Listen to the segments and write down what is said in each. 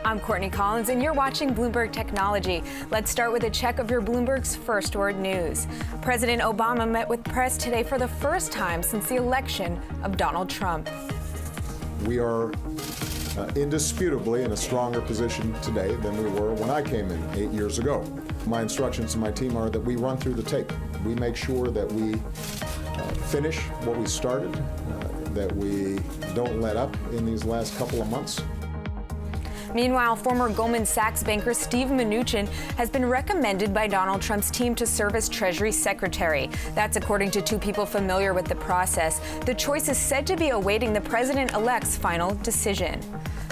I'm Courtney Collins, and you're watching Bloomberg Technology. Let's start with a check of your Bloomberg's first word news. President Obama met with press today for the first time since the election of Donald Trump. We are indisputably in a stronger position today than we were when I came in 8 years ago. My instructions to my team are that we run through the tape. We make sure that we finish what we started, that we don't let up in these last couple of months. Meanwhile, former Goldman Sachs banker Steve Mnuchin has been recommended by Donald Trump's team to serve as Treasury Secretary. That's according to two people familiar with the process. The choice is said to be awaiting the president-elect's final decision.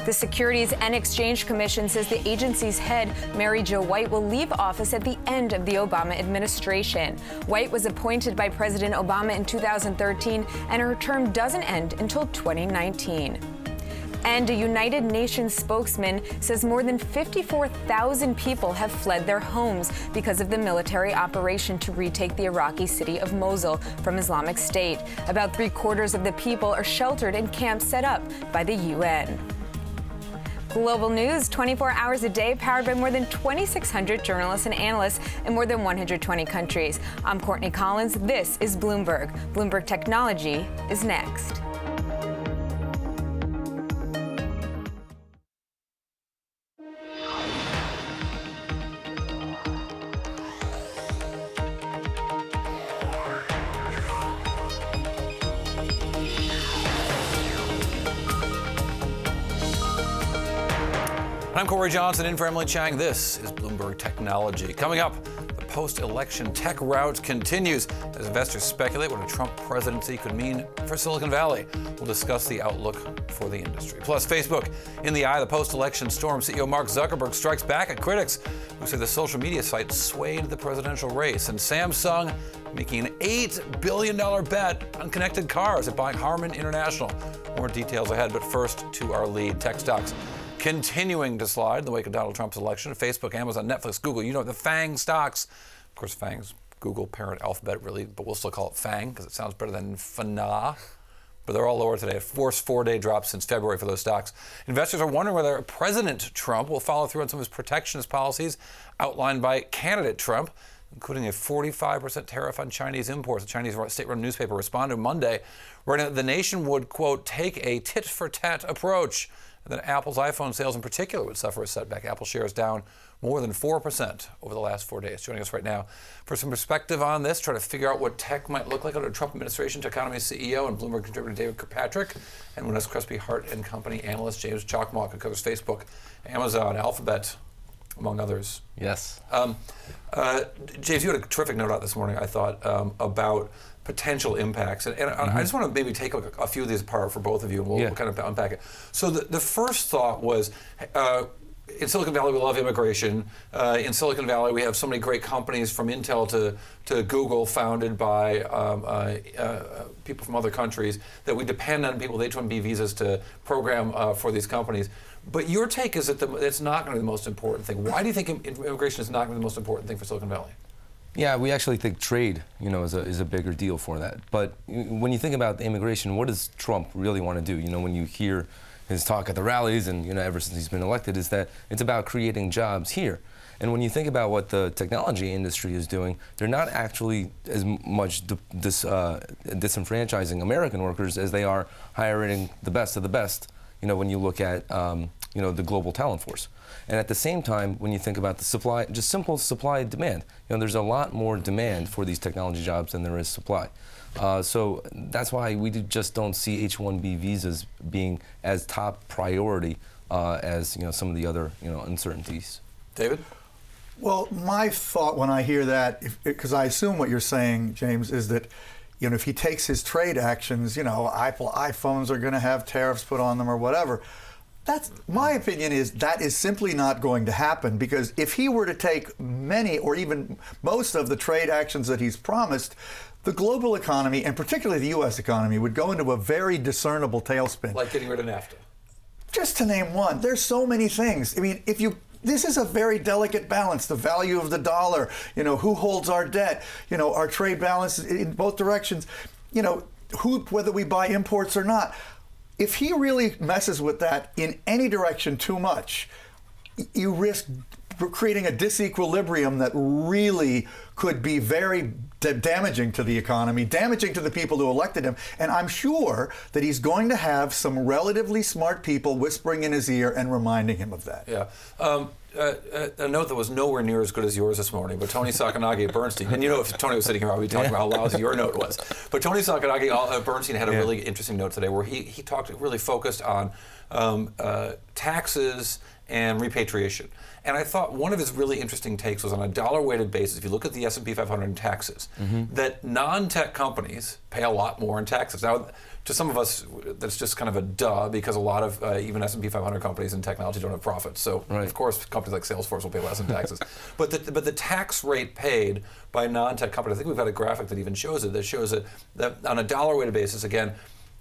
The Securities and Exchange Commission says the agency's head, Mary Jo White, will leave office at the end of the Obama administration. White was appointed by President Obama in 2013, and her term doesn't end until 2019. And a United Nations spokesman says more than 54,000 people have fled their homes because of the military operation to retake the Iraqi city of Mosul from Islamic State. About 3/4 of the people are sheltered in camps set up by the UN. Global news 24 hours a day, powered by more than 2,600 journalists and analysts in more than 120 countries. I'm Courtney Collins. This is Bloomberg. Bloomberg Technology is next. I'm Corey Johnson in for Emily Chang. This is Bloomberg Technology. Coming up, the post-election tech rout continues as investors speculate what a Trump presidency could mean for Silicon Valley. We'll discuss the outlook for the industry. Plus, Facebook in the eye of the post-election storm. CEO Mark Zuckerberg strikes back at critics who say the social media site swayed the presidential race. And Samsung making an $8 billion bet on connected cars at buying Harman International. More details ahead, but first to our lead. Tech stocks continuing to slide in the wake of Donald Trump's election. Facebook, Amazon, Netflix, Google, you know, the FANG stocks. Of course, FANG's Google parent Alphabet, really, but we'll still call it FANG because it sounds better than FNA. But they're all lower today. A forced four-day drop since February for those stocks. Investors are wondering whether President Trump will follow through on some of his protectionist policies outlined by candidate Trump, including a 45% tariff on Chinese imports. A Chinese state-run newspaper responded Monday, writing that the nation would, quote, take a tit-for-tat approach, and that Apple's iPhone sales in particular would suffer a setback. Apple shares down more than 4% over the last 4 days. Joining us right now for some perspective on this, try to figure out what tech might look like under the Trump administration, Techonomy CEO and Bloomberg contributor David Kirkpatrick, and Monness Crespi Hardt Co analyst James Cakmak, who covers Facebook, Amazon, Alphabet, among others. Yes. James, you had a terrific note out this morning, I thought, about potential impacts. And I just want to maybe take a few of these apart for both of you, and we'll kind of unpack it. So the first thought was, in Silicon Valley, we love immigration. In Silicon Valley, we have so many great companies from Intel to Google, founded by people from other countries, that we depend on people with H-1B visas to program for these companies. But your take is that it's not going to be the most important thing. Why do you think immigration is not going to be the most important thing for Silicon Valley? Yeah, we actually think trade, is a bigger deal for that. But when you think about the immigration, what does Trump really want to do? When you hear his talk at the rallies, and ever since he's been elected, is that it's about creating jobs here. And when you think about what the technology industry is doing, they're not actually as much disenfranchising American workers as they are hiring the best of the best. When you look at the global talent force. And at the same time, when you think about the supply, just simple supply and demand, there's a lot more demand for these technology jobs than there is supply. So that's why we just don't see H-1B visas being as top priority as some of the other uncertainties. David? Well, my thought when I hear that, because I assume what you're saying, James, is that if he takes his trade actions, Apple iPhones are going to have tariffs put on them or whatever. That's my opinion is that is simply not going to happen, because if he were to take many or even most of the trade actions that he's promised, the global economy, and particularly the U.S. economy, would go into a very discernible tailspin. Like getting rid of NAFTA. Just to name one. There's so many things. I mean, this is a very delicate balance. The value of the dollar, who holds our debt, our trade balance in both directions, whether we buy imports or not. If he really messes with that in any direction too much, you risk creating a disequilibrium that really could be very damaging to the economy, damaging to the people who elected him. And I'm sure that he's going to have some relatively smart people whispering in his ear and reminding him of that. Yeah. A note that was nowhere near as good as yours this morning, but Tony Sacconaghi at Bernstein, and if Tony was sitting here, I'd be talking about how lousy your note was. But Tony Sacconaghi at Bernstein had a really interesting note today where he really focused on taxes and repatriation. And I thought one of his really interesting takes was on a dollar-weighted basis, if you look at the S&P 500 in taxes, that non-tech companies pay a lot more in taxes. Now, to some of us, that's just kind of a duh, because a lot of even S&P 500 companies in technology don't have profits. So, of course, companies like Salesforce will pay less in taxes. but the tax rate paid by non-tech companies, I think we've got a graphic that even shows it, that on a dollar-weighted basis, again,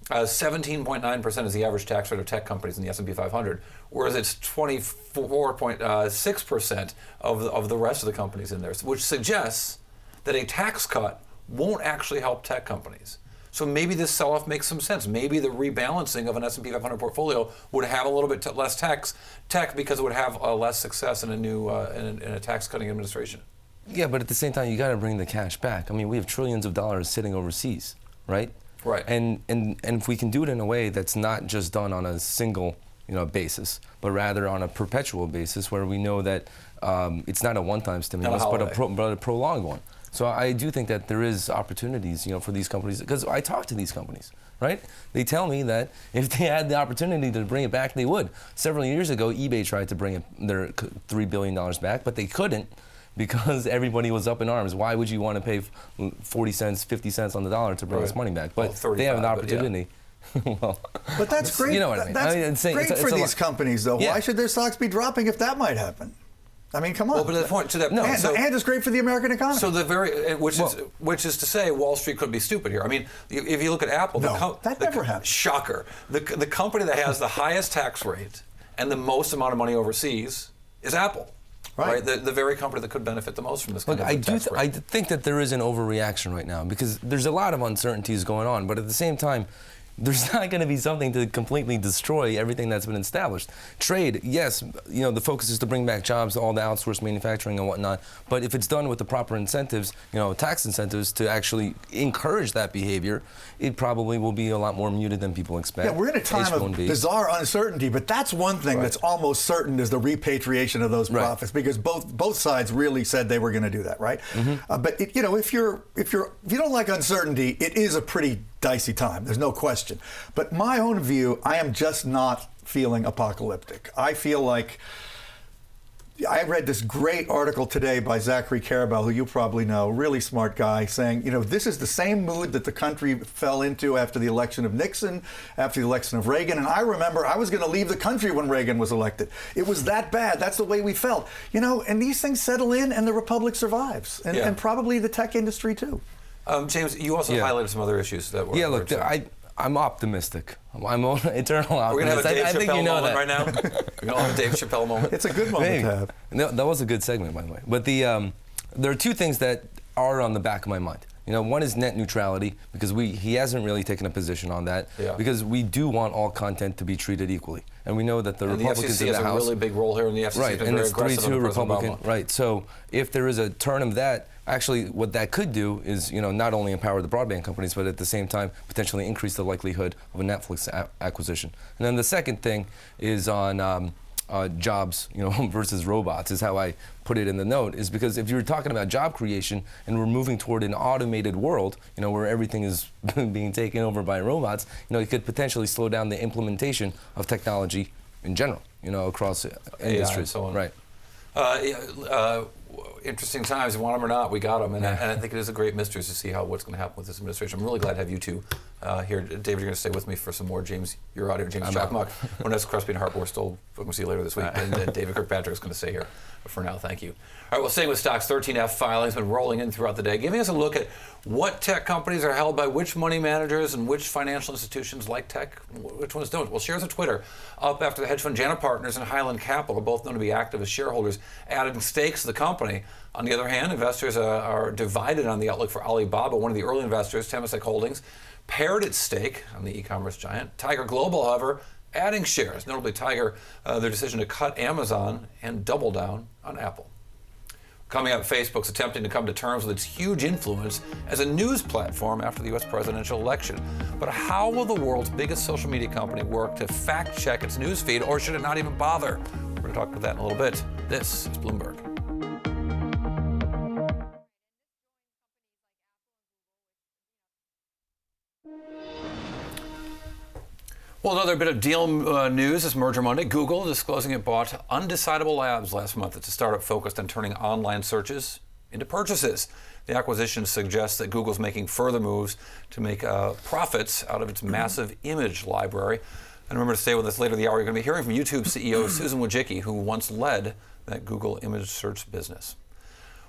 17.9% is the average tax rate of tech companies in the S&P 500, whereas it's 24.6% of the rest of the companies in there, which suggests that a tax cut won't actually help tech companies. So maybe this sell-off makes some sense. Maybe the rebalancing of an S&P 500 portfolio would have a little bit less tech because it would have less success in a new in a tax-cutting administration. Yeah, but at the same time, you got to bring the cash back. I mean, we have trillions of dollars sitting overseas, right? Right. And if we can do it in a way that's not just done on a single basis, but rather on a perpetual basis, where we know that it's not a one-time stimulus, but a prolonged one. So I do think that there is opportunities, for these companies, because I talk to these companies, right? They tell me that if they had the opportunity to bring it back, they would. Several years ago, eBay tried to bring their $3 billion back, but they couldn't, because everybody was up in arms. Why would you want to pay 40 cents, 50 cents on the dollar to bring this money back? But they have an opportunity. But that's great. You know what I mean? That's great for these companies, though. Why should their stocks be dropping if that might happen? I mean, come on. Well, but the point to that, and it's great for the American economy. So which is to say, Wall Street could be stupid here. I mean, if you look at Apple, that never happened. Shocker. The company that has the highest tax rate and the most amount of money overseas is Apple. Right. The very company that could benefit the most from this kind of tax rate. I think that there is an overreaction right now, because there's a lot of uncertainties going on, but at the same time, there's not going to be something to completely destroy everything that's been established. Trade, yes, the focus is to bring back jobs, all the outsourced manufacturing and whatnot, but if it's done with the proper incentives, tax incentives to actually encourage that behavior, it probably will be a lot more muted than people expect. Yeah, we're in a time of bizarre uncertainty, but that's one thing that's almost certain, is the repatriation of those profits, because both sides really said they were going to do that, right? But if you don't like uncertainty, it is a pretty dicey time. There's no question. But my own view, I am just not feeling apocalyptic. I feel like I read this great article today by Zachary Karabell, who you probably know, really smart guy, saying, this is the same mood that the country fell into after the election of Nixon, after the election of Reagan. And I remember I was going to leave the country when Reagan was elected. It was that bad. That's the way we felt. And these things settle in and the republic survimes. And probably the tech industry too. James, you also highlighted some other issues that were... Yeah, look, I'm optimistic. I'm an eternal optimist. We're going to have a Dave Chappelle moment right now? We're going to have a Dave Chappelle moment. It's a good moment to have. No, that was a good segment, by the way. But there are two things that are on the back of my mind. One is net neutrality, because he hasn't really taken a position on that, because we do want all content to be treated equally. And we know that the Republicans in the House... the FCC has a really big role here, in the FCC right, and it's 3-2 Republican. Right, so if there is a turn of that, actually what that could do is, not only empower the broadband companies, but at the same time potentially increase the likelihood of a Netflix acquisition. And then the second thing is on jobs, versus robots, is how I put it in the note, is because if you're talking about job creation and we're moving toward an automated world, where everything is being taken over by robots, it could potentially slow down the implementation of technology in general, across industries. And so on. Right. Interesting times, want them or not, we got them, and I think it is a great mystery to see what's going to happen with this administration. I'm really glad to have you two here. David, you're going to stay with me for some more. James, you're out here. James Cakmak, Monness Crespi Hardt Co. We're still going to see you later this week, and David Kirkpatrick is going to stay here. But for now, thank you. All right, well, staying with stocks, 13F filings been rolling in throughout the day, giving us a look at what tech companies are held by which money managers and which financial institutions like tech, which ones don't. Well, shares of Twitter up after the hedge fund Jana Partners and Highland Capital, both known to be active as shareholders, added stakes to the company. On the other hand, investors are divided on the outlook for Alibaba. One of the early investors, Temasek Holdings, pared its stake on the e-commerce giant. Tiger Global, however, adding shares, notably Tiger, their decision to cut Amazon and double down on Apple. Coming up, Facebook's attempting to come to terms with its huge influence as a news platform after the U.S. presidential election. But how will the world's biggest social media company work to fact-check its news feed, or should it not even bother? We're going to talk about that in a little bit. This is Bloomberg. Well, another bit of deal news this merger Monday. Google disclosing it bought Undecidable Labs last month. It's a startup focused on turning online searches into purchases. The acquisition suggests that Google's making further moves to make profits out of its massive image library. And remember to stay with us later in the hour. You're going to be hearing from YouTube CEO Susan Wojcicki, who once led that Google image search business.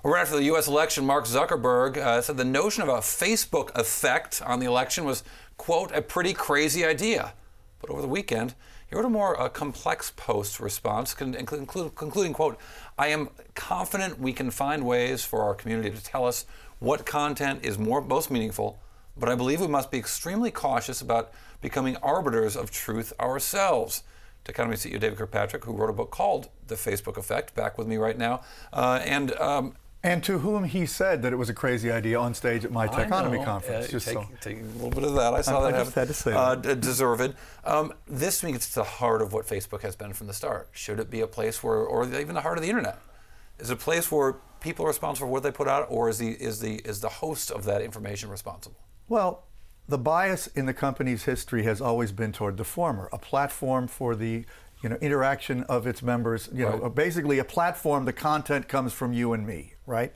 Well, right after the U.S. election, Mark Zuckerberg said the notion of a Facebook effect on the election was, quote, a pretty crazy idea. But over the weekend, he wrote a more complex post response, concluding, quote, I am confident we can find ways for our community to tell us what content is most meaningful, but I believe we must be extremely cautious about becoming arbiters of truth ourselves. Techonomy CEO David Kirkpatrick, who wrote a book called The Facebook Effect, back with me right now, and to whom he said that it was a crazy idea on stage at my Techonomy conference. Taking a little bit of that. I saw that. I just had to say that. Deserved. This gets to the heart of what Facebook has been from the start. Should it be a place where, or even the heart of the internet? Is it a place where people are responsible for what they put out, or is the host of that information responsible? Well, the bias in the company's history has always been toward the former, a platform for the interaction of its members, right. Basically a platform, the content comes from you and me, right?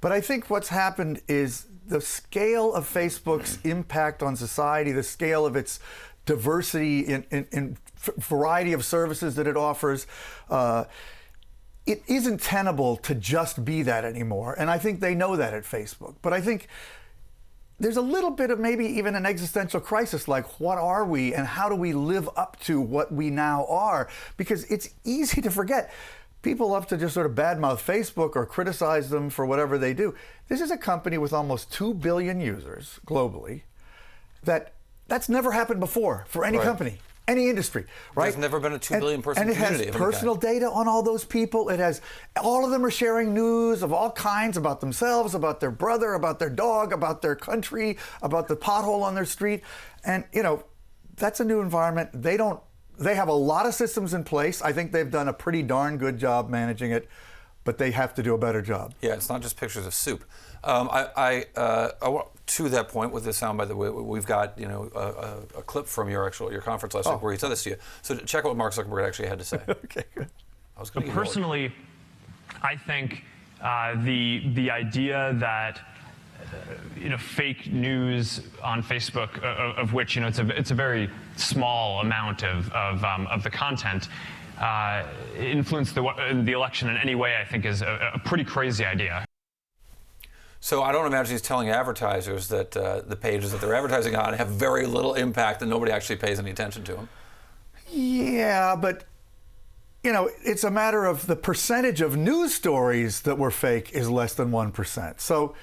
But I think what's happened is the scale of Facebook's impact on society, the scale of its diversity in variety of services that it offers, it isn't tenable to just be that anymore. And I think they know that at Facebook. But I think there's a little bit of maybe even an existential crisis, like what are we and how do we live up to what we now are? Because it's easy to forget. People love to just sort of badmouth Facebook or criticize them for whatever they do. This is a company with almost 2 billion users globally. That's never happened before for any company, any industry, right? There's never been a 2 billion person community. And it has personal data on all those people. It has, all of them are sharing news of all kinds about themselves, about their brother, about their dog, about their country, about the pothole on their street. And, that's a new environment. They have a lot of systems in place. I think they've done a pretty darn good job managing it, but they have to do a better job. Yeah, it's not just pictures of soup. I want to that point with this sound, by the way, we've got a clip from your conference last week where he said this to you. So check out what Mark Zuckerberg actually had to say. Okay, good. I was going to personally, I think the idea that fake news on Facebook, of which it's a very small amount of the content, influence the election in any way, I think is a pretty crazy idea. So I don't imagine he's telling advertisers that the pages that they're advertising on have very little impact and nobody actually pays any attention to them. Yeah, but it's a matter of the percentage of news stories that were fake is less than 1%. So,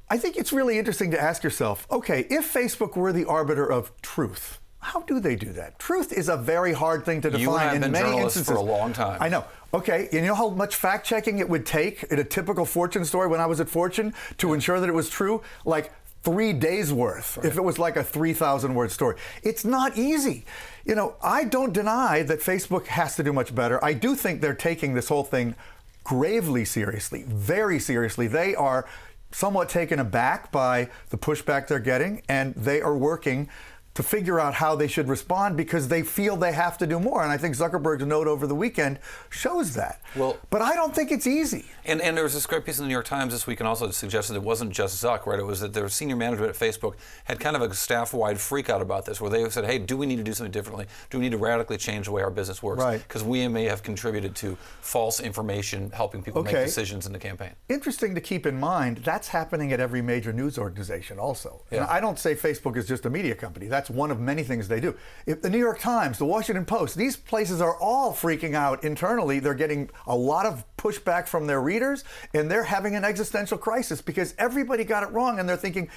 I think it's really interesting to ask yourself, okay, if Facebook were the arbiter of truth, how do they do that? Truth is a very hard thing to define. You and I have been in many journalists instances. for a long time. I know. Okay, and you know how much fact-checking it would take in a typical Fortune story when I was at Fortune to ensure that it was true? Like 3 days worth, if it was like a 3,000-word story. It's not easy. I don't deny that Facebook has to do much better. I do think they're taking this whole thing gravely seriously, very seriously. They are somewhat taken aback by the pushback they're getting, and they are working to figure out how they should respond because they feel they have to do more. And I think Zuckerberg's note over the weekend shows that. But I don't think it's easy. And there was this great piece in the New York Times this week and also suggested it wasn't just Zuck, right? It was that their senior management at Facebook had kind of a staff-wide freak out about this, where they said, hey, do we need to do something differently? Do we need to radically change the way our business works? Right. Because we may have contributed to false information helping people make decisions in the campaign. Interesting to keep in mind, that's happening at every major news organization also. Yeah. And I don't say Facebook is just a media company. That's one of many things they do. If the New York Times, the Washington Post, these places are all freaking out internally. They're getting a lot of pushback from their readers, and they're having an existential crisis because everybody got it wrong, and they're thinking,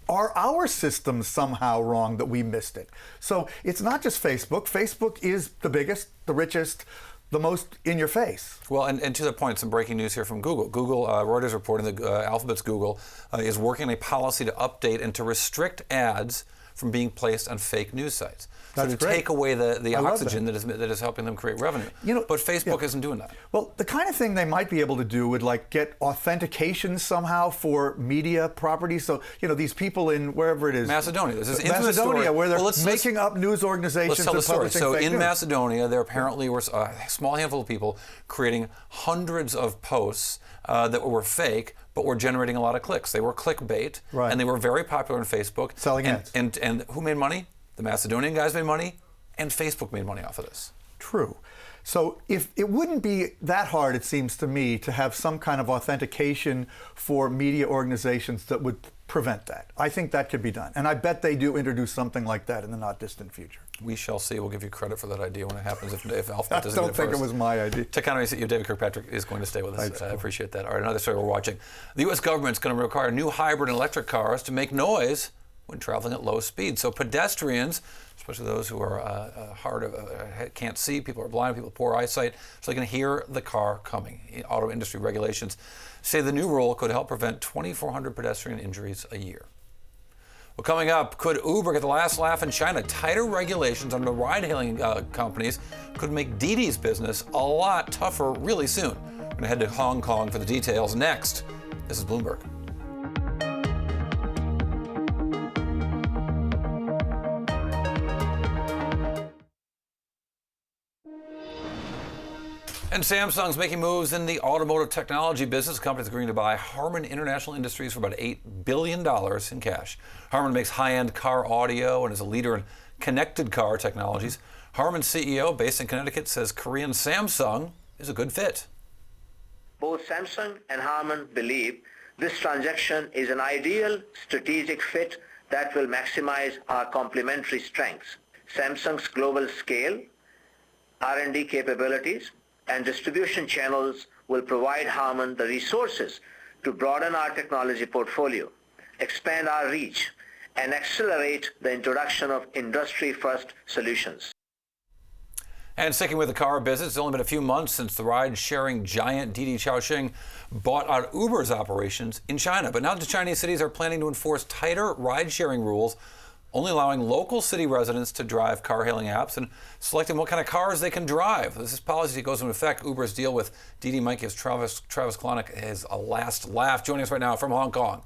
are our systems somehow wrong that we missed it? So it's not just Facebook. Facebook is the biggest, the richest, the most in your face. Well, and to the point, some breaking news here from Google. Reuters reporting that Alphabet's Google is working on a policy to update and to restrict ads from being placed on fake news sites. So to take away the oxygen that is helping them create revenue. But Facebook isn't doing that. Well, the kind of thing they might be able to do would get authentication somehow for media properties. So, these people in wherever it is. Macedonia. This is Macedonia, story. where they're making up news organizations. Let's tell the story. So in news. Macedonia, there apparently were a small handful of people creating hundreds of posts that were fake, but were generating a lot of clicks. They were clickbait, and they were very popular on Facebook. Selling ads. And who made money? The Macedonian guys made money, and Facebook made money off of this. True. So if it wouldn't be that hard, it seems to me, to have some kind of authentication for media organizations that would prevent that. I think that could be done. And I bet they do introduce something like that in the not distant future. We shall see. We'll give you credit for that idea when it happens, if Alphabet doesn't I don't think it was my idea. Techonomy CEO David Kirkpatrick is going to stay with us. I appreciate that. All right, another story we're watching. The U.S. government is going to require new hybrid and electric cars to make noise when traveling at low speed. So pedestrians, especially those who are can't see, people are blind, people with poor eyesight, so they can hear the car coming. Auto industry regulations say the new rule could help prevent 2,400 pedestrian injuries a year. Well, coming up, could Uber get the last laugh in China? Tighter regulations on the ride-hailing companies could make Didi's business a lot tougher really soon. We're going to head to Hong Kong for the details next. This is Bloomberg. And Samsung's making moves in the automotive technology business. The company's agreeing to buy Harman International Industries for about $8 billion in cash. Harman makes high-end car audio and is a leader in connected car technologies. Harman's CEO, based in Connecticut, says Korean Samsung is a good fit. Both Samsung and Harman believe this transaction is an ideal strategic fit that will maximize our complementary strengths. Samsung's global scale, R&D capabilities, and distribution channels will provide Harman the resources to broaden our technology portfolio, expand our reach, and accelerate the introduction of industry-first solutions. And sticking with the car business, it's only been a few months since the ride-sharing giant Didi Chuxing bought out Uber's operations in China. But now the Chinese cities are planning to enforce tighter ride-sharing rules, only allowing local city residents to drive car-hailing apps and selecting what kind of cars they can drive. This policy goes into effect. Uber's deal with Didi might give Travis Kalanick his last laugh. Joining us right now from Hong Kong,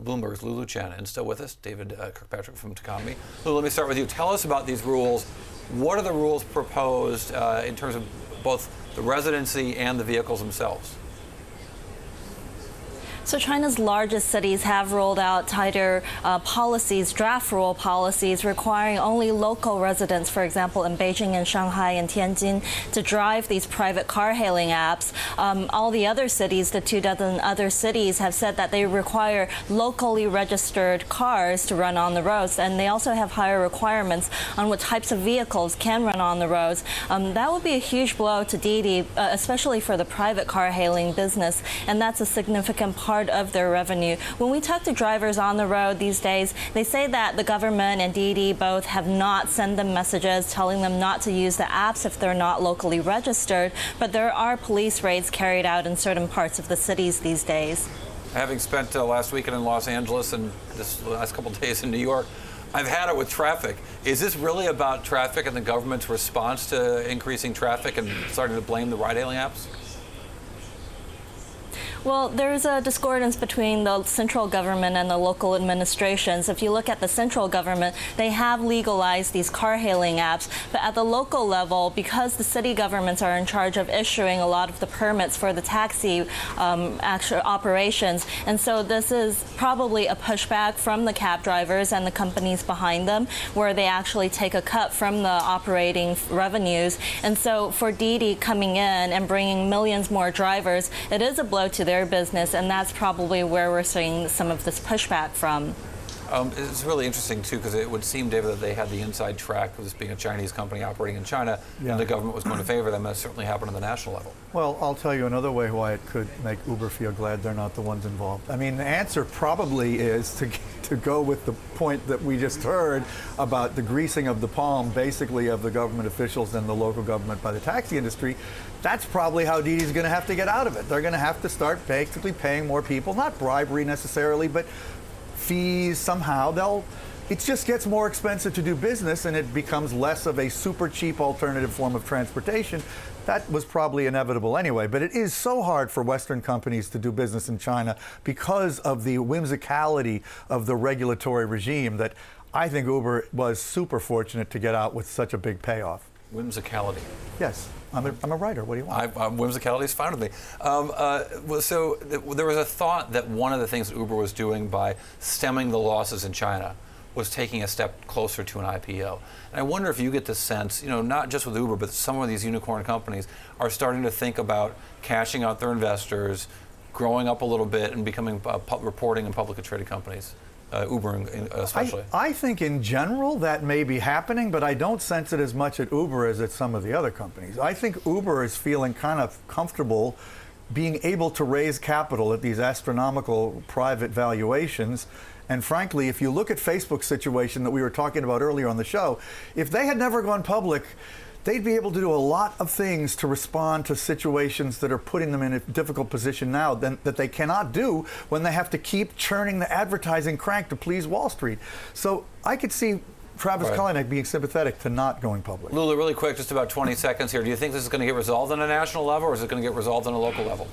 Bloomberg's Lulu Chen, and still with us, David Kirkpatrick from Techonomy. Lulu, let me start with you. Tell us about these rules. What are the rules proposed in terms of both the residency and the vehicles themselves? So China's largest cities have rolled out tighter policies, draft rule policies, requiring only local residents, for example, in Beijing and Shanghai and Tianjin, to drive these private car-hailing apps. All the other cities, the 24 other cities, have said that they require locally registered cars to run on the roads, and they also have higher requirements on what types of vehicles can run on the roads. That would be a huge blow to Didi, especially for the private car-hailing business, and that's a significant part of their revenue. When we talk to drivers on the road these days, they say that the government and Didi both have not sent them messages telling them not to use the apps if they're not locally registered, but there are police raids carried out in certain parts of the cities these days. Having spent last weekend in Los Angeles and this last couple of days in New York, I've had it with traffic. Is this really about traffic and the government's response to increasing traffic and starting to blame the ride-hailing apps? Well, there's a discordance between the central government and the local administrations. If you look at the central government, they have legalized these car-hailing apps. But at the local level, because the city governments are in charge of issuing a lot of the permits for the taxi actual operations, and so this is probably a pushback from the cab drivers and the companies behind them, where they actually take a cut from the operating revenues. And so for Didi coming in and bringing millions more drivers, it is a blow to their business, and that's probably where we're seeing some of this pushback from. It's really interesting, too, because it would seem, David, that they had the inside track of this being a Chinese company operating in China, and the government was going to favor them. That certainly happened on the national level. Well, I'll tell you another way why it could make Uber feel glad they're not the ones involved. I mean, the answer probably is to go with the point that we just heard about the greasing of the palm, basically, of the government officials and the local government by the taxi industry. That's probably how Didi's going to have to get out of it. They're going to have to start basically paying more people, not bribery necessarily, but fees somehow. It just gets more expensive to do business, and it becomes less of a super cheap alternative form of transportation. That was probably inevitable anyway, but it is so hard for Western companies to do business in China because of the whimsicality of the regulatory regime that I think Uber was super fortunate to get out with such a big payoff. Whimsicality. Yes. I'm a writer. What do you want? Whimsicality is fine with me. So there was a thought that one of the things that Uber was doing by stemming the losses in China was taking a step closer to an IPO. And I wonder if you get the sense, not just with Uber, but some of these unicorn companies are starting to think about cashing out their investors, growing up a little bit, and becoming reporting and publicly traded companies. Uber especially. I think in general that may be happening, but I don't sense it as much at Uber as at some of the other companies. I think Uber is feeling kind of comfortable being able to raise capital at these astronomical private valuations. And frankly, if you look at Facebook's situation that we were talking about earlier on the show, if they had never gone public, they'd be able to do a lot of things to respond to situations that are putting them in a difficult position now that they cannot do when they have to keep churning the advertising crank to please Wall Street. So I could see Travis Kalanick being sympathetic to not going public. Lulu, really quick, just about 20 seconds here. Do you think this is going to get resolved on a national level, or is it going to get resolved on a local level?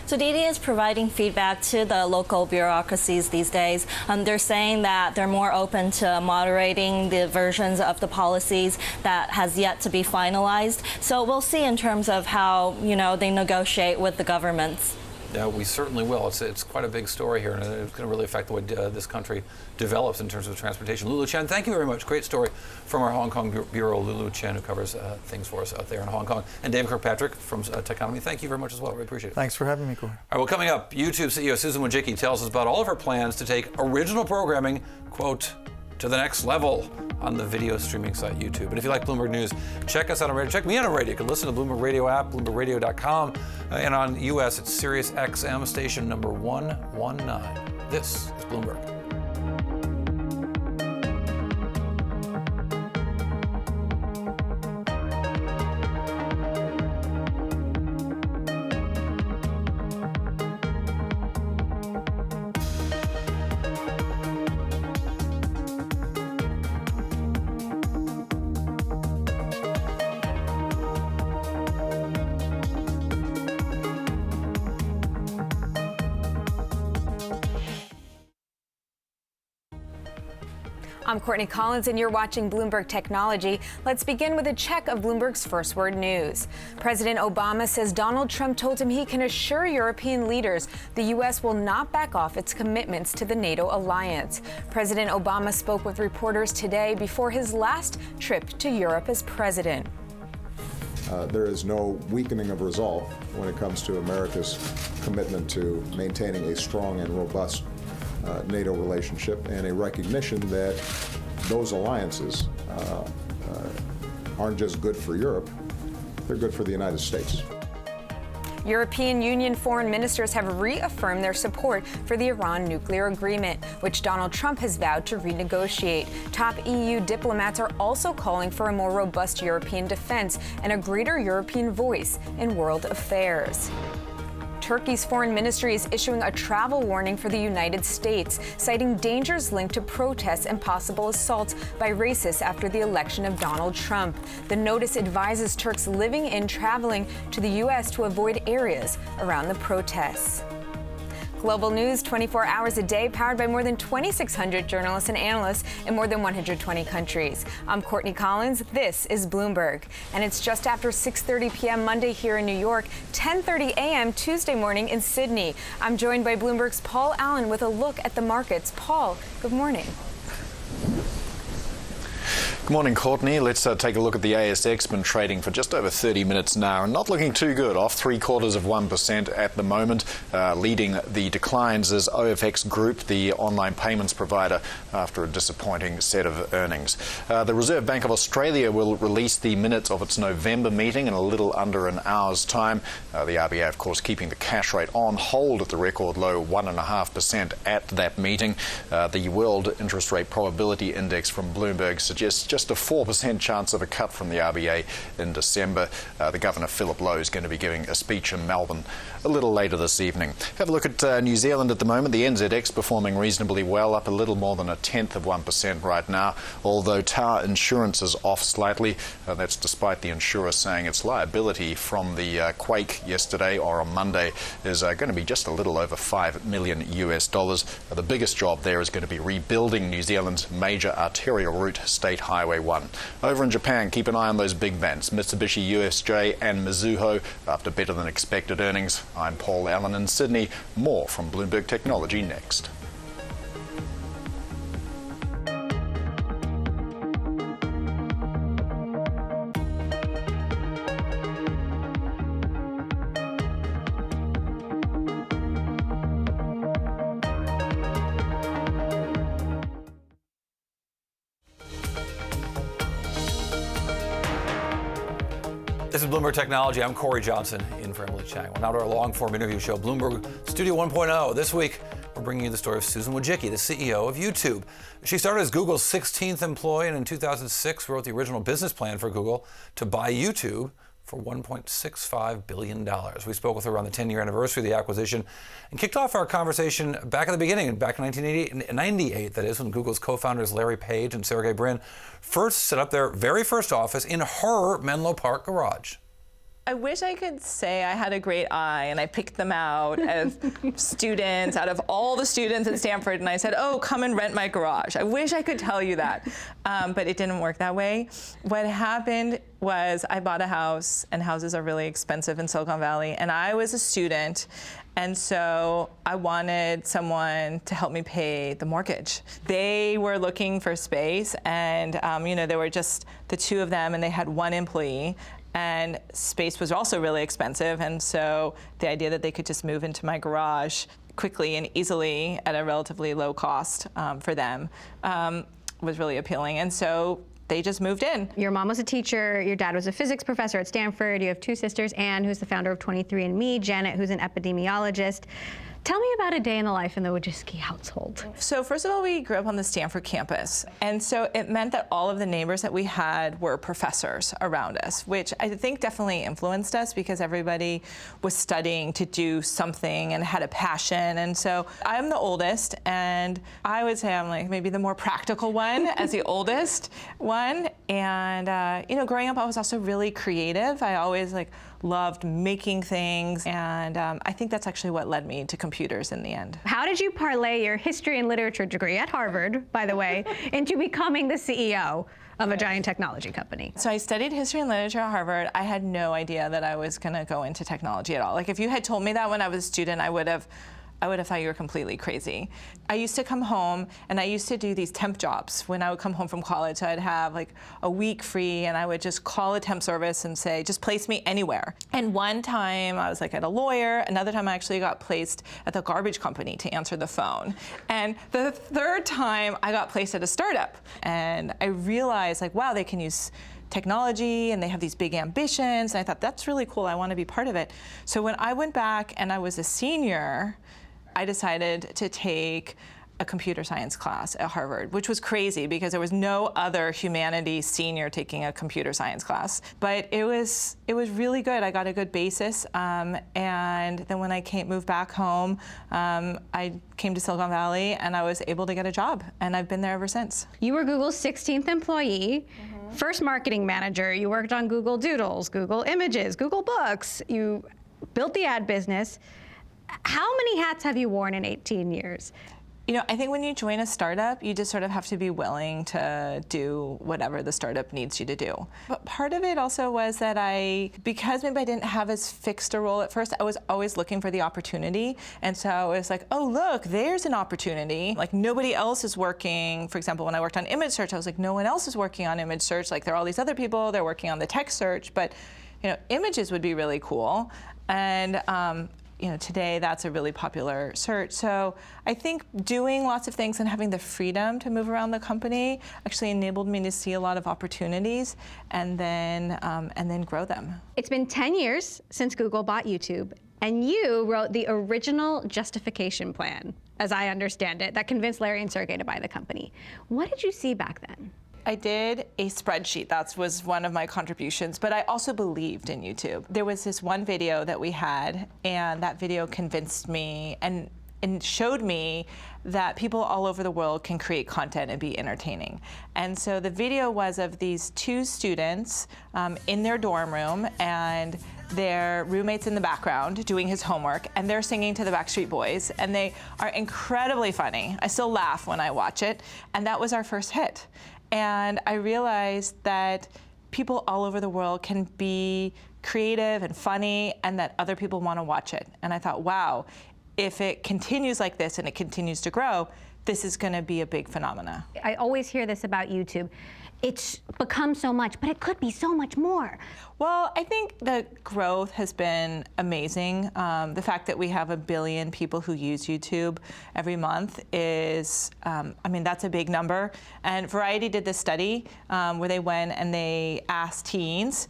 So Didi is providing feedback to the local bureaucracies these days. They're saying that they're more open to moderating the versions of the policies that has yet to be finalized. So we'll see in terms of how they negotiate with the governments. Yeah, we certainly will. It's quite a big story here, and it's going to really affect the way this country develops in terms of transportation. Lulu Chen, thank you very much. Great story from our Hong Kong bureau, Lulu Chen, who covers things for us out there in Hong Kong. And David Kirkpatrick from Techonomy, thank you very much as well. We appreciate it. Thanks for having me, Corey. All right, well, coming up, YouTube CEO Susan Wojcicki tells us about all of her plans to take original programming, quote, to the next level on the video streaming site YouTube. And if you like Bloomberg News, check us out on radio. Check me out on radio. You can listen to the Bloomberg Radio app, BloombergRadio.com, and on US it's Sirius XM station number 119. This is Bloomberg. I'm Courtney Collins, and you're watching Bloomberg Technology. Let's begin with a check of Bloomberg's First Word News. President Obama says Donald Trump told him he can assure European leaders the U.S. will not back off its commitments to the NATO alliance. President Obama spoke with reporters today before his last trip to Europe as president. There is no weakening of resolve when it comes to America's commitment to maintaining a strong and robust NATO relationship, and a recognition that those alliances aren't just good for Europe, they're good for the United States. European Union foreign ministers have reaffirmed their support for the Iran nuclear agreement, which Donald Trump has vowed to renegotiate. Top EU diplomats are also calling for a more robust European defense and a greater European voice in world affairs. Turkey's foreign ministry is issuing a travel warning for the United States, citing dangers linked to protests and possible assaults by racists after the election of Donald Trump. The notice advises Turks living in traveling to the U.S. to avoid areas around the protests. Global news 24 hours a day, powered by more than 2,600 journalists and analysts in more than 120 countries. I'm Courtney Collins. This is Bloomberg. And it's just after 6:30 p.m. Monday here in New York, 10:30 a.m. Tuesday morning in Sydney. I'm joined by Bloomberg's Paul Allen with a look at the markets. Paul, good morning. Good morning, Courtney. Let's take a look at the ASX. Been trading for just over 30 minutes now and not looking too good, off 0.75% at the moment. Leading the declines is OFX Group, the online payments provider, after a disappointing set of earnings. The Reserve Bank of Australia will release the minutes of its November meeting in a little under an hour's time. The RBA, of course, keeping the cash rate on hold at the record low 1.5% at that meeting. The World Interest Rate Probability Index from Bloomberg suggests just a 4% chance of a cut from the RBA in December. The Governor, Philip Lowe, is going to be giving a speech in Melbourne a little later this evening. Have a look at New Zealand at the moment. The NZX performing reasonably well, up a little more than 0.1% right now, although Tower Insurance is off slightly. That's despite the insurer saying its liability from the quake yesterday or on Monday is going to be just a little over $5 million. The biggest job there is going to be rebuilding New Zealand's major arterial route, State Highway 1. Over in Japan, keep an eye on those big bands, Mitsubishi UFJ and Mizuho, after better than expected earnings. I'm Paul Allen in Sydney. More from Bloomberg Technology next. This is Bloomberg Technology. I'm Corey Johnson, in for Emily Chang. We're now to our long-form interview show, Bloomberg Studio 1.0. This week, we're bringing you the story of Susan Wojcicki, the CEO of YouTube. She started as Google's 16th employee and in 2006 wrote the original business plan for Google to buy YouTube for $1.65 billion. We spoke with her on the 10-year anniversary of the acquisition and kicked off our conversation back at the beginning, back in 1998, that is, when Google's co-founders Larry Page and Sergey Brin first set up their very first office in her Menlo Park garage. I wish I could say I had a great eye and I picked them out as students, out of all the students at Stanford, and I said, oh, come and rent my garage. I wish I could tell you that, but it didn't work that way. What happened was I bought a house, and houses are really expensive in Silicon Valley, and I was a student, and so I wanted someone to help me pay the mortgage. They were looking for space, and there were just the two of them, and they had one employee. And space was also really expensive, and so the idea that they could just move into my garage quickly and easily at a relatively low cost for them was really appealing. And so they just moved in. Your mom was a teacher, your dad was a physics professor at Stanford, you have two sisters, Anne, who's the founder of 23andMe, Janet, who's an epidemiologist. Tell me about a day in the life in the Wojcicki household. So first of all, we grew up on the Stanford campus. And so it meant that all of the neighbors that we had were professors around us, which I think definitely influenced us because everybody was studying to do something and had a passion. And so I'm the oldest, and I would say I'm like maybe the more practical one as the oldest one. And growing up, I was also really creative. I always loved making things, and I think that's actually what led me to computers in the end. How did you parlay your history and literature degree at Harvard, by the way, into becoming the CEO of a giant technology company? So I studied history and literature at Harvard. I had no idea that I was going to go into technology at all. If you had told me that when I was a student, I would have thought you were completely crazy. I used to come home and I used to do these temp jobs when I would come home from college. So I'd have a week free and I would just call a temp service and say, just place me anywhere. And one time I was at a lawyer. Another time I actually got placed at the garbage company to answer the phone. And the third time I got placed at a startup. And I realized wow, they can use technology and they have these big ambitions. And I thought, that's really cool. I want to be part of it. So when I went back and I was a senior, I decided to take a computer science class at Harvard, which was crazy because there was no other humanities senior taking a computer science class. But it was really good. I got a good basis. And then when I moved back home, I came to Silicon Valley and I was able to get a job. And I've been there ever since. You were Google's 16th employee, first marketing manager. You worked on Google Doodles, Google Images, Google Books. You built the ad business. How many hats have you worn in 18 years? I think when you join a startup, you just sort of have to be willing to do whatever the startup needs you to do. But part of it also was that because maybe I didn't have as fixed a role at first, I was always looking for the opportunity. And so I was like, oh, look, there's an opportunity. Like nobody else is working. For example, when I worked on image search, I was like, no one else is working on image search. Like there are all these other people, they're working on the text search, but images would be really cool. And today that's a really popular search. So I think doing lots of things and having the freedom to move around the company actually enabled me to see a lot of opportunities and then grow them. It's been 10 years since Google bought YouTube, and you wrote the original justification plan, as I understand it, that convinced Larry and Sergey to buy the company. What did you see back then? I did a spreadsheet. That was one of my contributions, but I also believed in YouTube. There was this one video that we had, and that video convinced me and showed me that people all over the world can create content and be entertaining. And so the video was of these two students in their dorm room, and their roommate's in the background doing his homework, and they're singing to the Backstreet Boys, and they are incredibly funny. I still laugh when I watch it, and that was our first hit. And I realized that people all over the world can be creative and funny, and that other people want to watch it. And I thought, wow, if it continues like this and it continues to grow, this is going to be a big phenomena. I always hear this about YouTube. It's become so much, but it could be so much more. Well, I think the growth has been amazing. The fact that we have 1 billion people who use YouTube every month is, that's a big number. And Variety did this study where they went and they asked teens,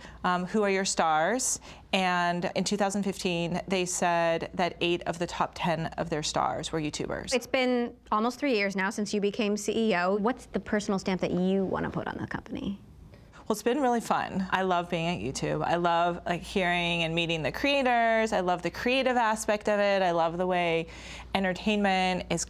who are your stars? And in 2015, they said that 8 of the top 10 of their stars were YouTubers. It's been almost 3 years now since you became CEO. What's the personal stamp that you want to put on the company? Well, it's been really fun. I love being at YouTube. I love hearing and meeting the creators. I love the creative aspect of it. I love the way entertainment is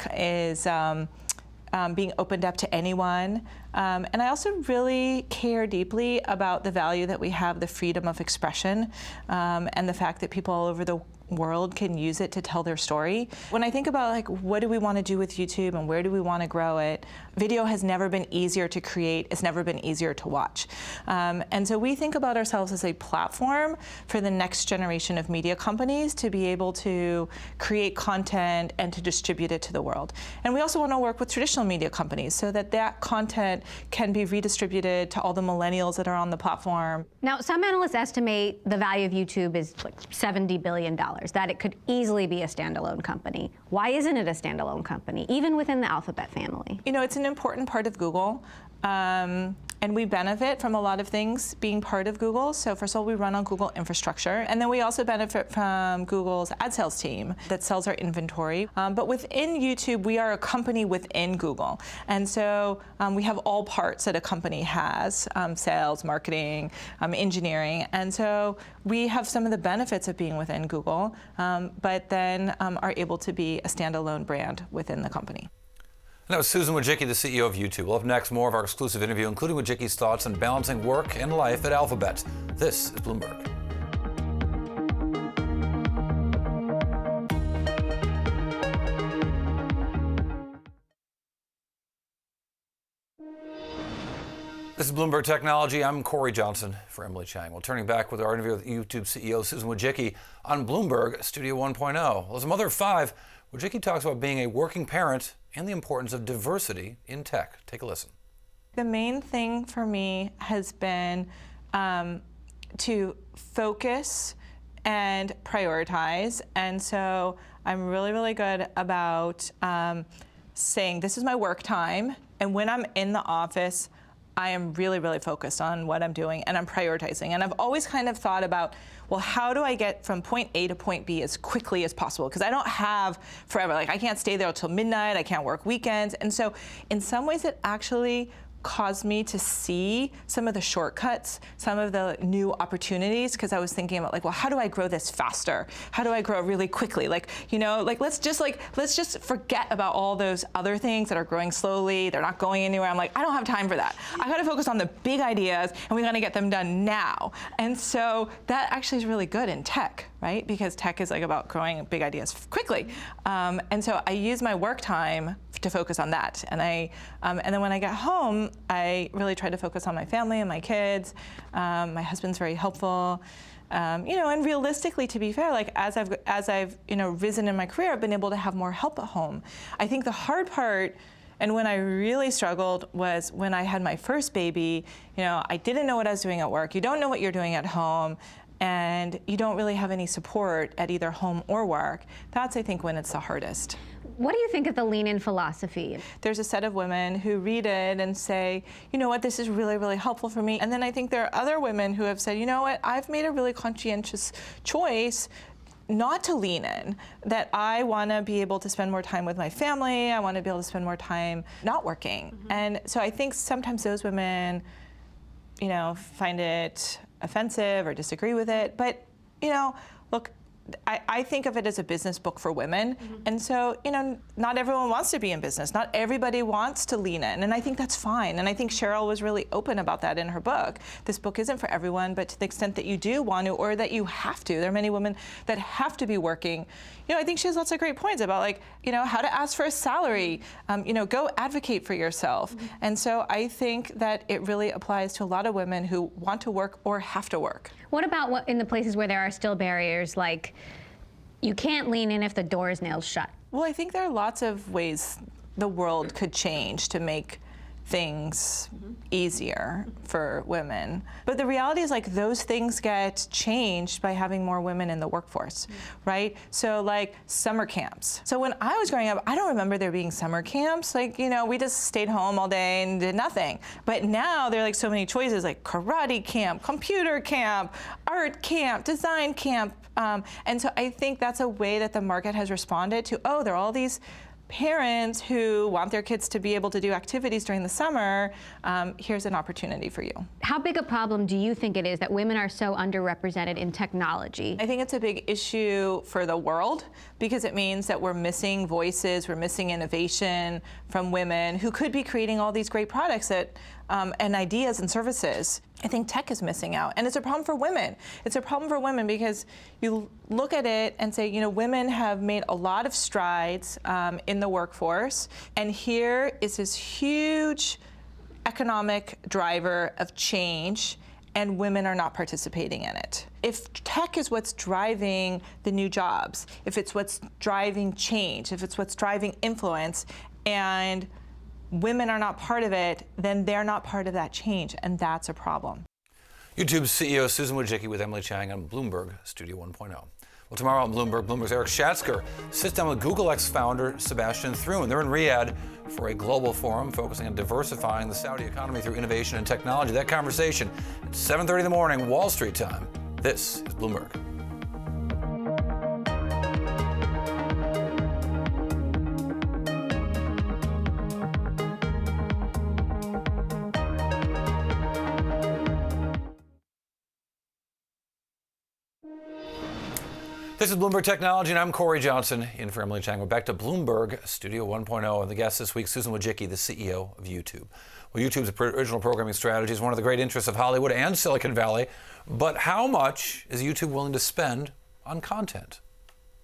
being opened up to anyone. And I also really care deeply about the value that we have, the freedom of expression, and the fact that people all over the world can use it to tell their story. When I think about what do we want to do with YouTube and where do we want to grow it, video has never been easier to create, it's never been easier to watch. And so we think about ourselves as a platform for the next generation of media companies to be able to create content and to distribute it to the world. And we also want to work with traditional media companies so that that content can be redistributed to all the millennials that are on the platform. Now, some analysts estimate the value of YouTube is $70 billion, that it could easily be a standalone company. Why isn't it a standalone company, even within the Alphabet family? It's an important part of Google. And we benefit from a lot of things being part of Google. So first of all, we run on Google infrastructure. And then we also benefit from Google's ad sales team that sells our inventory. But within YouTube, we are a company within Google. And so we have all parts that a company has, sales, marketing, engineering. And so we have some of the benefits of being within Google, but then are able to be a standalone brand within the company. And that was Susan Wojcicki, the CEO of YouTube. We'll have next more of our exclusive interview, including Wojcicki's thoughts on balancing work and life at Alphabet. This is Bloomberg. This is Bloomberg Technology. I'm Corey Johnson for Emily Chang. Well, turning back with our interview with YouTube CEO Susan Wojcicki on Bloomberg Studio 1.0. Well, as a mother of 5, Wojcicki talks about being a working parent and the importance of diversity in tech. Take a listen. The main thing for me has been to focus and prioritize. And so I'm really, really good about saying this is my work time. And when I'm in the office, I am really, really focused on what I'm doing and I'm prioritizing. And I've always kind of thought about, well, how do I get from point A to point B as quickly as possible? Because I don't have forever. I can't stay there until midnight. I can't work weekends. And so in some ways, it actually caused me to see some of the shortcuts, some of the new opportunities, because I was thinking about well, how do I grow this faster? How do I grow really quickly? Let's just forget about all those other things that are growing slowly. They're not going anywhere. I'm I don't have time for that. I got to focus on the big ideas, and we got to get them done now. And so that actually is really good in tech. right? Because tech is like about growing big ideas quickly. And so I use my work time to focus on that. And then when I get home, I really try to focus on my family and my kids. My husband's very helpful. And realistically, to be fair, like as I've risen in my career, I've been able to have more help at home. I think the hard part, and when I really struggled, was when I had my first baby. I didn't know what I was doing at work. You don't know what you're doing at home, and you don't really have any support at either home or work. That's, I think, when it's the hardest. What do you think of the lean-in philosophy? There's a set of women who read it and say, you know what, this is really, really helpful for me. And then I think there are other women who have said, you know what, I've made a really conscientious choice not to lean in, that I want to be able to spend more time with my family. I want to be able to spend more time not working. And so I think sometimes those women, find it offensive or disagree with it. But, look, I think of it as a business book for women. And so, not everyone wants to be in business. Not everybody wants to lean in. And I think that's fine. And I think Sheryl was really open about that in her book. This book isn't for everyone, but to the extent that you do want to, or that you have to, there are many women that have to be working. I think she has lots of great points about how to ask for a salary, go advocate for yourself. And so I think that it really applies to a lot of women who want to work or have to work. What about in the places where there are still barriers, like you can't lean in if the door is nailed shut? Well, I think there are lots of ways the world could change to make things easier for women. But the reality is those things get changed by having more women in the workforce, right? So summer camps. So when I was growing up, I don't remember there being summer camps. We just stayed home all day and did nothing. But now there are so many choices, like karate camp, computer camp, art camp, design camp. And so I think that's a way that the market has responded to, there are all these parents who want their kids to be able to do activities during the summer. Here's an opportunity for you. How big a problem do you think it is that women are so underrepresented in technology? I think it's a big issue for the world because it means that we're missing voices, we're missing innovation from women who could be creating all these great products that and ideas and services. I think tech is missing out, and it's a problem for women. It's a problem for women because you look at it and say, women have made a lot of strides in the workforce, and here is this huge economic driver of change, and women are not participating in it. If tech is what's driving the new jobs, if it's what's driving change, if it's what's driving influence, and women are not part of it, then they're not part of that change, and that's a problem. YouTube's CEO Susan Wojcicki with Emily Chang on Bloomberg Studio 1.0. Well, tomorrow on Bloomberg's Eric Schatzker sits down with Google X founder Sebastian Thrun. They're in Riyadh for a global forum focusing on diversifying the Saudi economy through innovation and technology. That conversation at 7:30 in the morning, Wall Street time. This is Bloomberg. This is Bloomberg Technology, and I'm Corey Johnson in for Emily Chang. We're back to Bloomberg Studio 1.0, and the guest this week, Susan Wojcicki, the CEO of YouTube. Well, YouTube's original programming strategy is one of the great interests of Hollywood and Silicon Valley, but how much is YouTube willing to spend on content?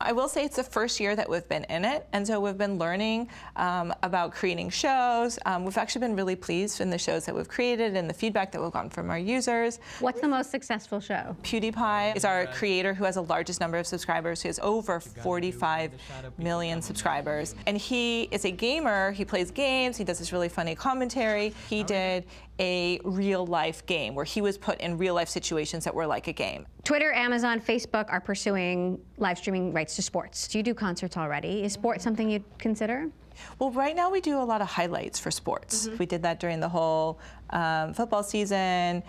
I will say it's the first year that we've been in it, and so we've been learning about creating shows. We've actually been really pleased in the shows that we've created and the feedback that we've gotten from our users. What's the most successful show? PewDiePie is our creator who has the largest number of subscribers. He has over 45 million subscribers. And he is a gamer. He plays games. He does this really funny commentary. He did a real-life game where he was put in real-life situations that were like a game. Twitter, Amazon, Facebook are pursuing live streaming rights to sports. Do you do concerts already? Is sports something you'd consider? Well, right now we do a lot of highlights for sports. We did that during the whole football season.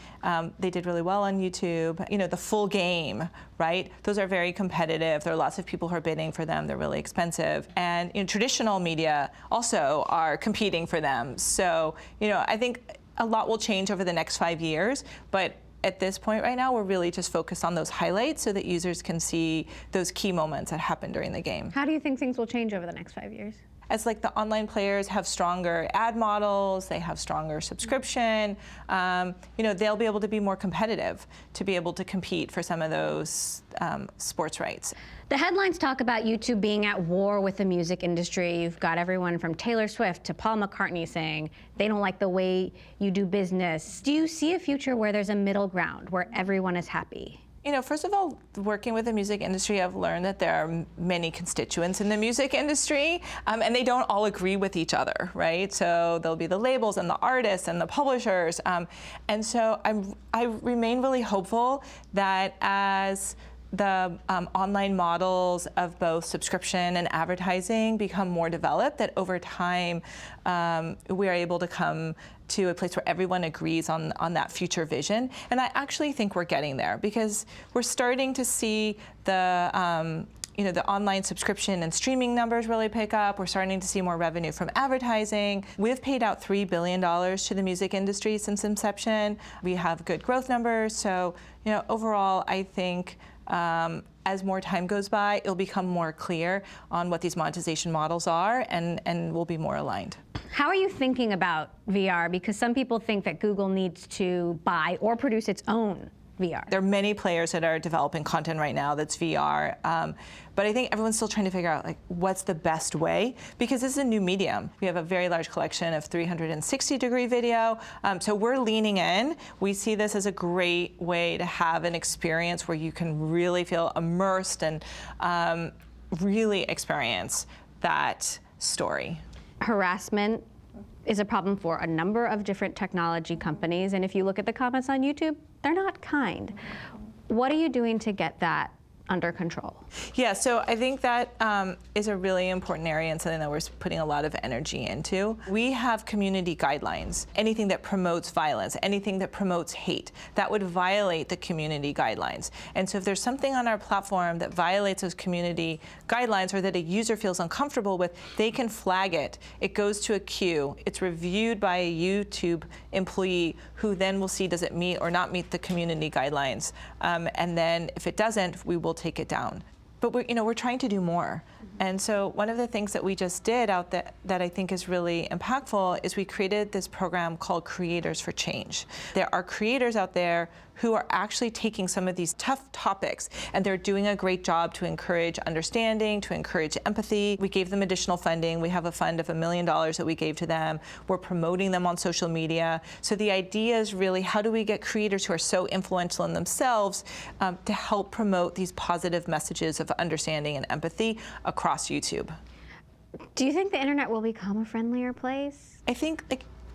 They did really well on YouTube. The full game, right? Those are very competitive. There are lots of people who are bidding for them. They're really expensive. And traditional media also are competing for them. So, I think a lot will change over the next 5 years, but at this point right now, we're really just focused on those highlights so that users can see those key moments that happen during the game. How do you think things will change over the next 5 years? as like the online players have stronger ad models, they have stronger subscription, they'll be able to be more competitive to be able to compete for some of those sports rights. The headlines talk about YouTube being at war with the music industry. You've got everyone from Taylor Swift to Paul McCartney saying they don't like the way you do business. Do you see a future where there's a middle ground, where everyone is happy? First of all, working with the music industry, I've learned that there are many constituents in the music industry, and they don't all agree with each other, right? So there'll be the labels and the artists and the publishers. And so I remain really hopeful that as the online models of both subscription and advertising become more developed, that over time we are able to come to a place where everyone agrees on that future vision. And I actually think we're getting there, because we're starting to see the online subscription and streaming numbers really pick up. We're starting to see more revenue from advertising. We've paid out $3 billion to the music industry since inception. We have good growth numbers. So, overall, I think as more time goes by, it'll become more clear on what these monetization models are, and we'll be more aligned. How are you thinking about VR? Because some people think that Google needs to buy or produce its own VR. There are many players that are developing content right now that's VR, but I think everyone's still trying to figure out what's the best way, because this is a new medium. We have a very large collection of 360-degree video, so we're leaning in. We see this as a great way to have an experience where you can really feel immersed and really experience that story. Harassment is a problem for a number of different technology companies, and if you look at the comments on YouTube, they're not kind. What are you doing to get that under control? Yeah, so I think that is a really important area and something that we're putting a lot of energy into. We have community guidelines. Anything that promotes violence, anything that promotes hate, that would violate the community guidelines. And so if there's something on our platform that violates those community guidelines or that a user feels uncomfortable with, they can flag it. It goes to a queue. It's reviewed by a YouTube employee who then will see does it meet or not meet the community guidelines. And then if it doesn't, we will take it down. But we're trying to do more. And so one of the things that we just did out that I think is really impactful is we created this program called Creators for Change. There are creators out there who are actually taking some of these tough topics, and they're doing a great job to encourage understanding, to encourage empathy. We gave them additional funding. We have a fund of $1 million that we gave to them. We're promoting them on social media. So the idea is really, how do we get creators who are so influential in themselves to help promote these positive messages of understanding and empathy across YouTube? Do you think the internet will become a friendlier place? I think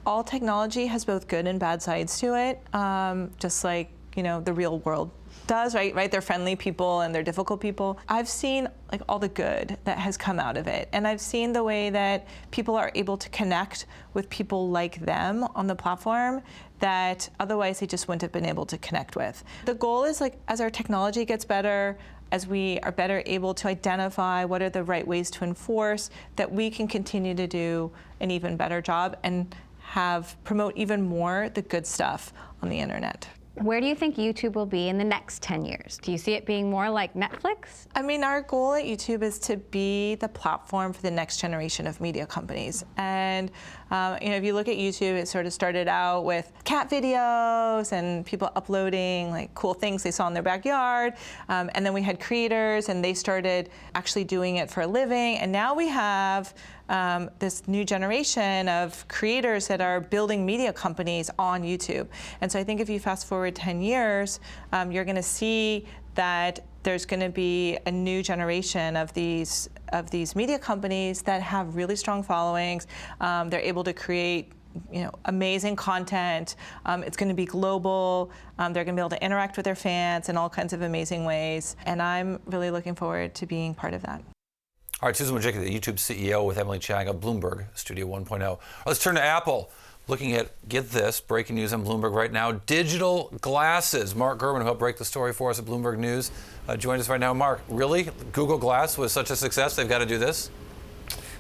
all technology has both good and bad sides to it, just like the real world does, right? They're friendly people and they're difficult people. I've seen all the good that has come out of it, and I've seen the way that people are able to connect with people like them on the platform that otherwise they just wouldn't have been able to connect with. The goal is as our technology gets better, as we are better able to identify what are the right ways to enforce, that we can continue to do an even better job and promote even more the good stuff on the internet. Where do you think YouTube will be in the next 10 years? Do you see it being more like Netflix? I mean, our goal at YouTube is to be the platform for the next generation of media companies. And if you look at YouTube, it sort of started out with cat videos and people uploading cool things they saw in their backyard. And then we had creators, and they started actually doing it for a living. And now we have this new generation of creators that are building media companies on YouTube. And so I think if you fast forward 10 years, you're going to see that there's going to be a new generation of these media companies that have really strong followings. They're able to create amazing content. It's going to be global. They're going to be able to interact with their fans in all kinds of amazing ways. And I'm really looking forward to being part of that. All right, Susan Wojcicki, the YouTube CEO, with Emily Chang of Bloomberg Studio 1.0. Let's turn to Apple. Looking at, get this, breaking news on Bloomberg right now, digital glasses. Mark Gurman, who helped break the story for us at Bloomberg News, joined us right now. Mark, really? Google Glass was such a success, they've got to do this?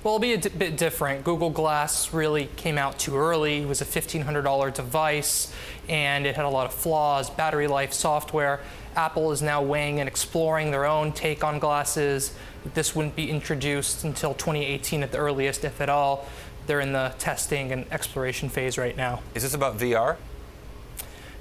Well, it'll be a bit different. Google Glass really came out too early. It was a $1,500 device, and it had a lot of flaws, battery life, software. Apple is now weighing and exploring their own take on glasses. This wouldn't be introduced until 2018 at the earliest, if at all. They're in the testing and exploration phase right now. Is this about VR?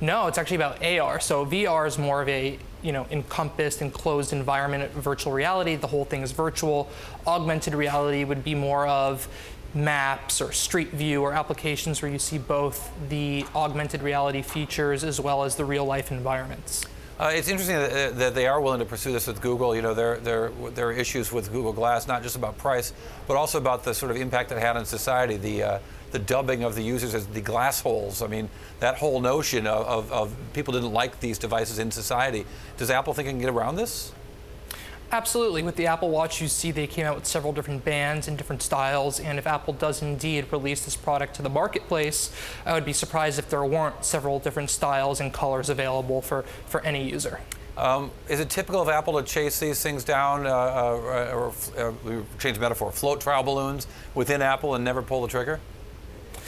No, it's actually about AR. So VR is more of a encompassed, enclosed environment, virtual reality. The whole thing is virtual. Augmented reality would be more of maps or street view or applications where you see both the augmented reality features as well as the real life environments. It's interesting that they are willing to pursue this with Google. There are issues with Google Glass, not just about price, but also about the sort of impact it had on society. The dubbing of the users as the glass holes. I mean, that whole notion of people didn't like these devices in society. Does Apple think it can get around this? Absolutely. With the Apple Watch, you see they came out with several different bands and different styles, and if Apple does indeed release this product to the marketplace, I would be surprised if there weren't several different styles and colors available for any user. Is it typical of Apple to chase these things down, or change the metaphor, float trial balloons within Apple and never pull the trigger?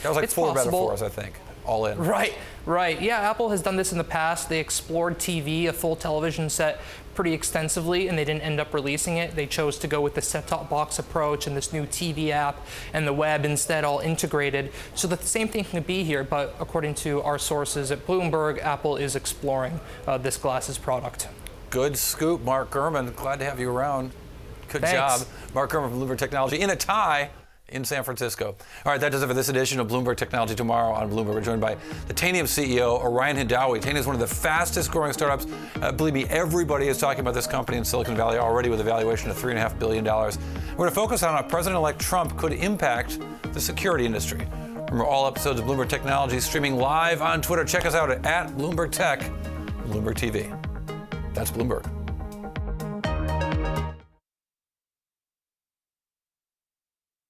That was like it's four possible. metaphors, I think, all in. Right. Yeah, Apple has done this in the past. They explored TV, a full television set, pretty extensively, and they didn't end up releasing it. They chose to go with the set-top box approach and this new TV app and the web instead, all integrated. So the same thing can be here, but according to our sources at Bloomberg, Apple is exploring this glasses product. Good scoop, Mark Gurman. Glad to have you around. Good Thanks. job. Mark Gurman from Bloomberg Technology in a tie in San Francisco. All right, that does it for this edition of Bloomberg Technology. Tomorrow on Bloomberg, we're joined by the Tanium CEO, Orion Hindawi. Tanium is one of the fastest growing startups. Believe me, everybody is talking about this company in Silicon Valley already with a valuation of $3.5 billion. We're going to focus on how President-elect Trump could impact the security industry. Remember, all episodes of Bloomberg Technology streaming live on Twitter. Check us out at Bloomberg Tech, Bloomberg TV. That's Bloomberg.